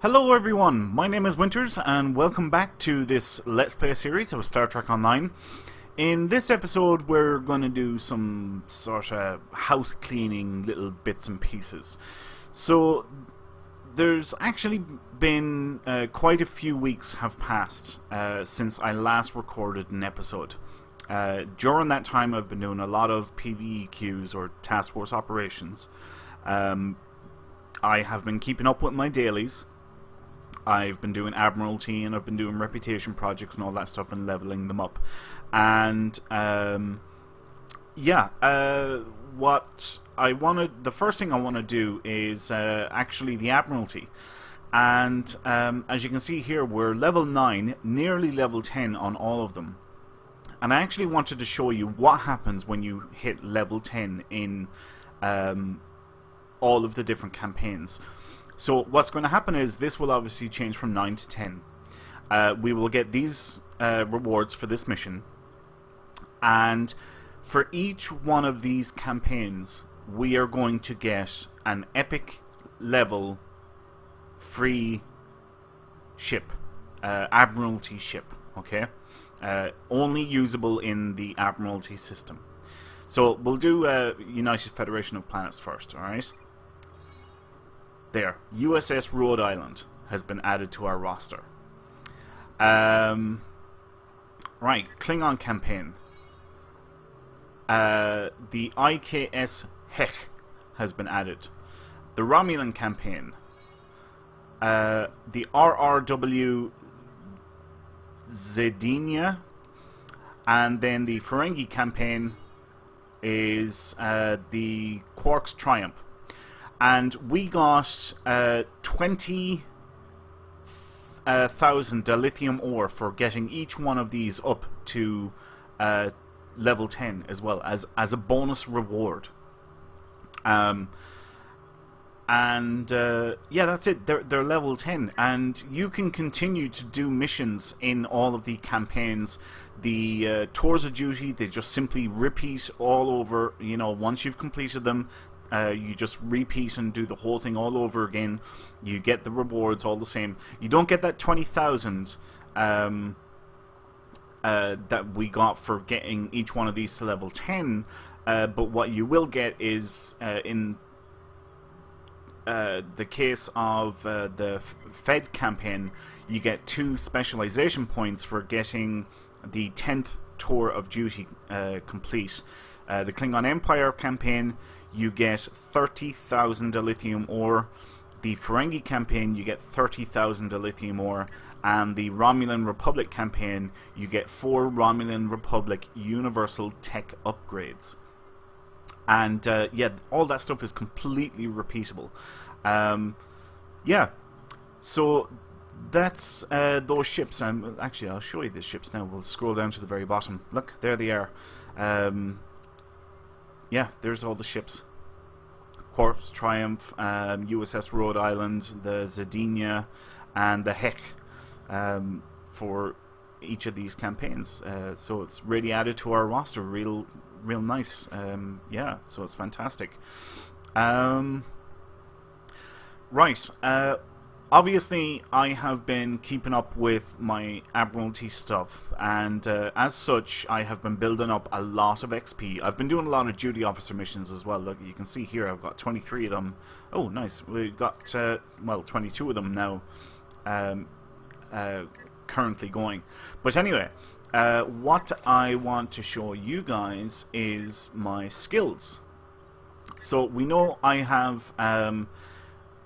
Hello everyone, my name is Winters and welcome back to this Let's Play series of Star Trek Online. In this episode we're going to do some sort of house cleaning little bits and pieces. So there's actually been quite a few weeks have passed since I last recorded an episode. During that time I've been doing a lot of PVEQs or Task Force operations. I have been keeping up with my dailies. I've been doing Admiralty and I've been doing reputation projects and all that stuff and leveling them up. And what I wanted, the first thing I want to do is actually the Admiralty. And as you can see here, we're level 9, nearly level 10 on all of them. And I actually wanted to show you what happens when you hit level 10 in all of the different campaigns. So what's going to happen is this will obviously change from 9 to 10. We will get these rewards for this mission. And for each one of these campaigns, we are going to get an epic level free ship. Admiralty ship, okay? Only usable in the Admiralty system. So we'll do United Federation of Planets first, alright? There, USS Rhode Island has been added to our roster. Right, Klingon campaign. The IKS Hech has been added. The Romulan campaign. The RRW Zedinia. And then the Ferengi campaign is the Quark's Triumph. And we got 20,000 dilithium ore for getting each one of these up to level 10 as well as a bonus reward. Yeah, that's it. They're level 10, and you can continue to do missions in all of the campaigns. The tours of duty, they just simply repeat all over. You know, once you've completed them. You just repeat and do the whole thing all over again. You get the rewards all the same. You don't get that 20,000 that we got for getting each one of these to level 10. But what you will get is, in the case of the Fed campaign, you get 2 specialization points for getting the 10th tour of duty complete. The Klingon Empire campaign, you get 30,000 dilithium ore. The Ferengi campaign, you get 30,000 dilithium ore. And the Romulan Republic campaign, you get 4 Romulan Republic Universal Tech upgrades. And yeah, all that stuff is completely repeatable. Yeah, so that's those ships. And actually, I'll show you the ships now. We'll scroll down to the very bottom. Look, there they are. Yeah, there's all the ships. Quark's Triumph, USS Rhode Island, the Zedinia, and the Hech for each of these campaigns. So it's really added to our roster, real nice. Yeah, so it's fantastic. Right. Obviously, I have been keeping up with my Admiralty stuff, and as such, I have been building up a lot of XP. I've been doing a lot of duty officer missions as well. Look, you can see here I've got 23 of them. Oh, nice. We've got, well, 22 of them now currently going. But anyway, what I want to show you guys is my skills. So we know I have...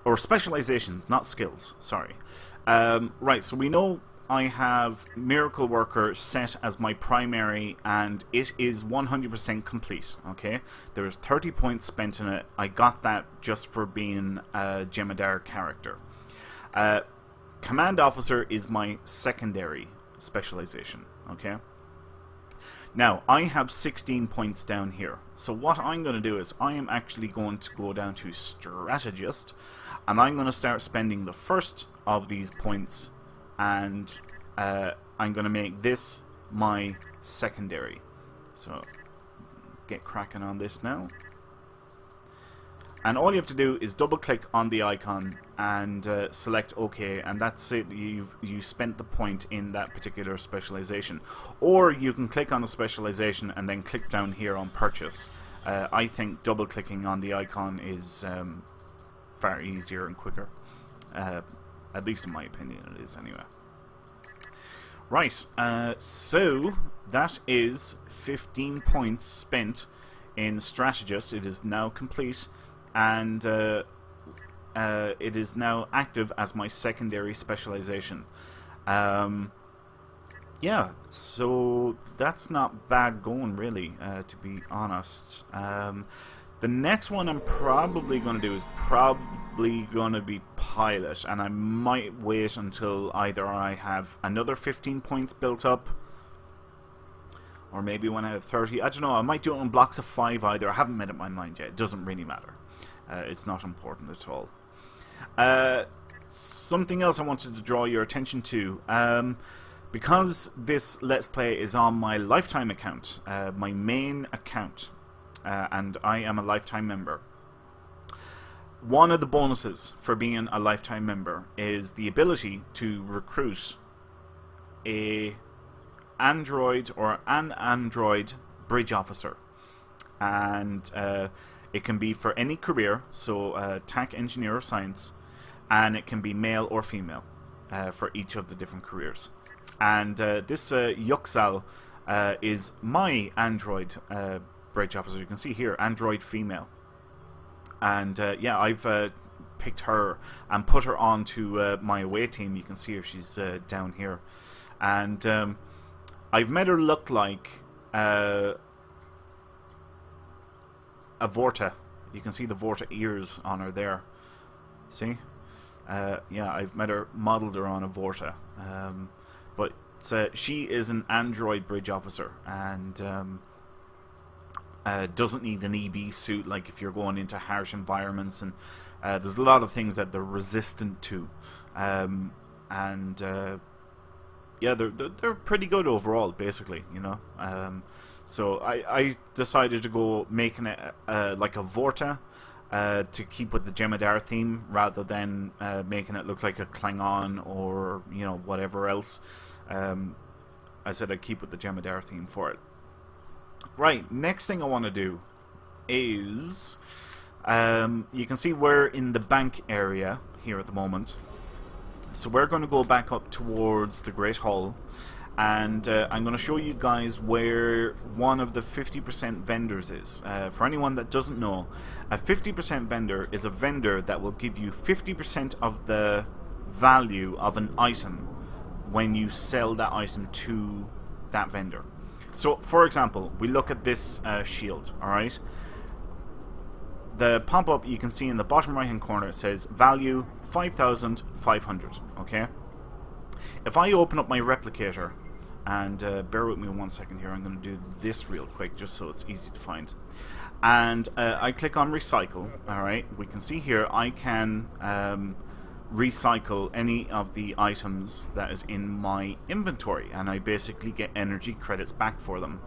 or specializations, not skills, sorry. Right, so we know I have Miracle Worker set as my primary, and it is 100% complete, okay? There's 30 points spent in it. I got that just for being a Jem'Hadar character. Command Officer is my secondary specialization, okay? Now, I have 16 points down here. So what I'm going to do is I am actually going to go down to Strategist, and I'm going to start spending the first of these points, and I'm going to make this my secondary. So, get cracking on this now. And all you have to do is double click on the icon and select OK, and that's it. You spent the point in that particular specialization. Or you can click on the specialization and then click down here on purchase. I think double clicking on the icon is far easier and quicker. At least in my opinion it is anyway. Right, so that is 15 points spent in Strategist. It is now complete, and it is now active as my secondary specialization. Yeah, so that's not bad going, really, to be honest. The next one I'm probably going to do is probably going to be Pilot, and I might wait until either I have another 15 points built up, or maybe when I have 30. I don't know, I might do it in blocks of 5 either. I haven't made up my mind yet. It doesn't really matter. It's not important at all. Something else I wanted to draw your attention to. Because this Let's Play is on my Lifetime account, my main account, and I am a Lifetime member. One of the bonuses for being a Lifetime member is the ability to recruit an android bridge officer. And it can be for any career, so tech, engineer, or science, and it can be male or female for each of the different careers. And this Yuxal is my android bridge officer. You can see here, android female. And yeah, I've picked her and put her onto my away team. You can see her, she's down here. And I've made her look like a Vorta. You can see the Vorta ears on her there. See? Yeah, I've modeled her on a Vorta. But she is an android bridge officer, and doesn't need an EV suit like if you're going into harsh environments, and there's a lot of things that they're resistant to, and yeah, they're pretty good overall, basically, you know. So I decided to go making it like a Vorta, to keep with the Jem'Hadar theme, rather than making it look like a Klingon or, you know, whatever else. I said I'd keep with the Jem'Hadar theme for it. Right, next thing I want to do is, you can see we're in the bank area here at the moment. So we're going to go back up towards the Great Hall, and I'm going to show you guys where one of the 50% vendors is. For anyone that doesn't know, a 50% vendor is a vendor that will give you 50% of the value of an item when you sell that item to that vendor. So, for example, we look at this shield, alright? The pop-up you can see in the bottom right hand corner, it says value 5,500, okay? If I open up my replicator, and bear with me 1 second here, I'm going to do this real quick just so it's easy to find. And I click on recycle, alright? We can see here I can recycle any of the items that is in my inventory, and I basically get energy credits back for them.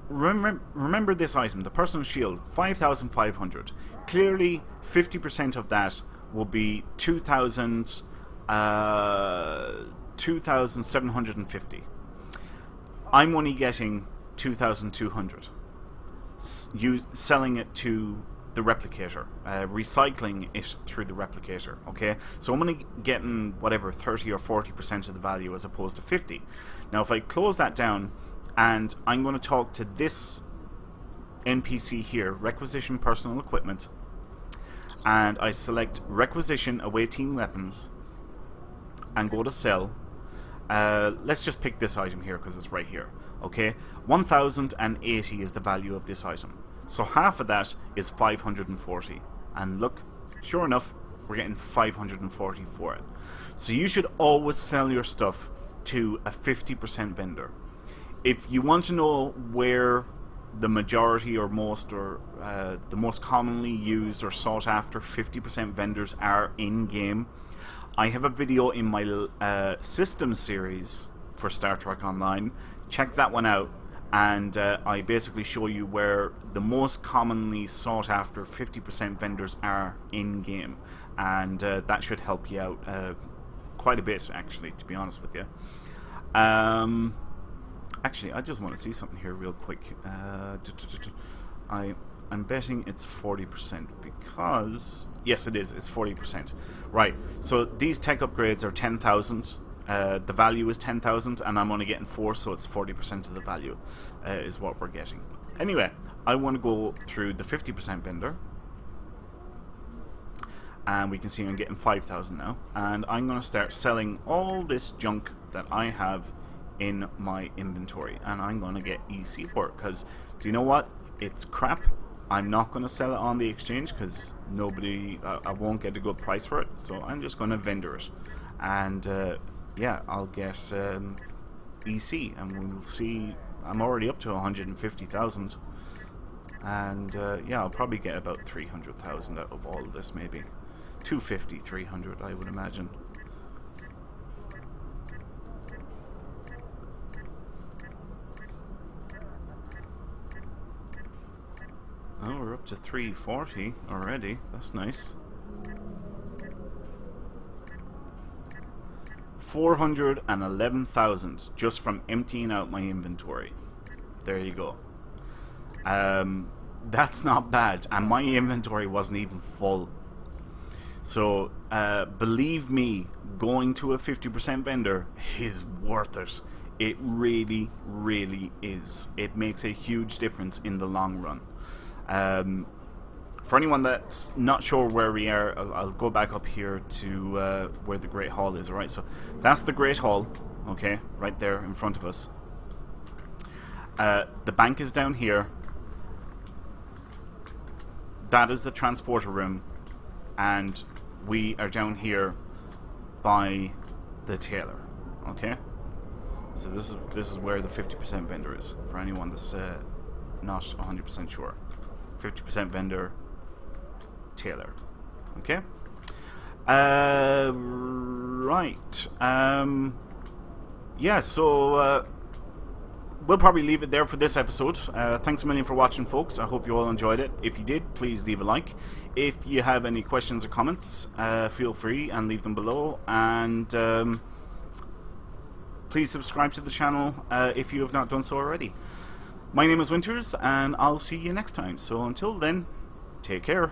Remember this item, the personal shield, 5,500. Clearly 50% of that will be 2,750. I'm only getting 2,200. You selling it to the replicator, recycling it through the replicator, okay? So I'm only getting whatever 30 or 40% of the value as opposed to 50. Now if I close that down, and I'm going to talk to this NPC here, requisition personal equipment, and I select requisition away team weapons and go to sell. Let's just pick this item here because it's right here, okay? 1,080 is the value of this item. So half of that is 540. And look, sure enough, we're getting 540 for it. So you should always sell your stuff to a 50% vendor. If you want to know where the majority or most, or the most commonly used or sought after 50% vendors are in-game, I have a video in my Systems series for Star Trek Online. Check that one out, and I basically show you where the most commonly sought after 50% vendors are in game, and that should help you out quite a bit, actually, to be honest with you. Actually, I just want to see something here real quick. I'm betting it's 40% because yes, it is. It's 40%. Right. So these tech upgrades are 10,000. The value is 10,000, and I'm only getting 4, so it's 40% of the value is what we're getting. Anyway, I want to go through the 50% vendor, and we can see I'm getting 5,000 now, and I'm going to start selling all this junk that I have in my inventory, and I'm going to get EC for it, because do you know what? It's crap. I'm not going to sell it on the exchange because I won't get a good price for it, so I'm just going to vendor it, and yeah, I'll get EC, and we'll see. I'm already up to 150,000, and yeah, I'll probably get about 300,000 out of all of this, maybe 250, 300, I would imagine. Oh, we're up to 340 already. That's nice. 411,000 just from emptying out my inventory. There you go. That's not bad, and my inventory wasn't even full. So believe me, going to a 50% vendor is worth it. It really, really is. It makes a huge difference in the long run. For anyone that's not sure where we are, I'll go back up here to where the Great Hall is. Alright, so that's the Great Hall, okay, right there in front of us. The bank is down here. That is the transporter room, and we are down here by the tailor, okay? So this is where the 50% vendor is, for anyone that's not 100% sure. 50% vendor, tailor. Okay. Right. Yeah. So we'll probably leave it there for this episode. Thanks a million for watching, folks. I hope you all enjoyed it. If you did, please leave a like. If you have any questions or comments, feel free and leave them below. And please subscribe to the channel if you have not done so already. My name is Winters, and I'll see you next time. So until then, take care.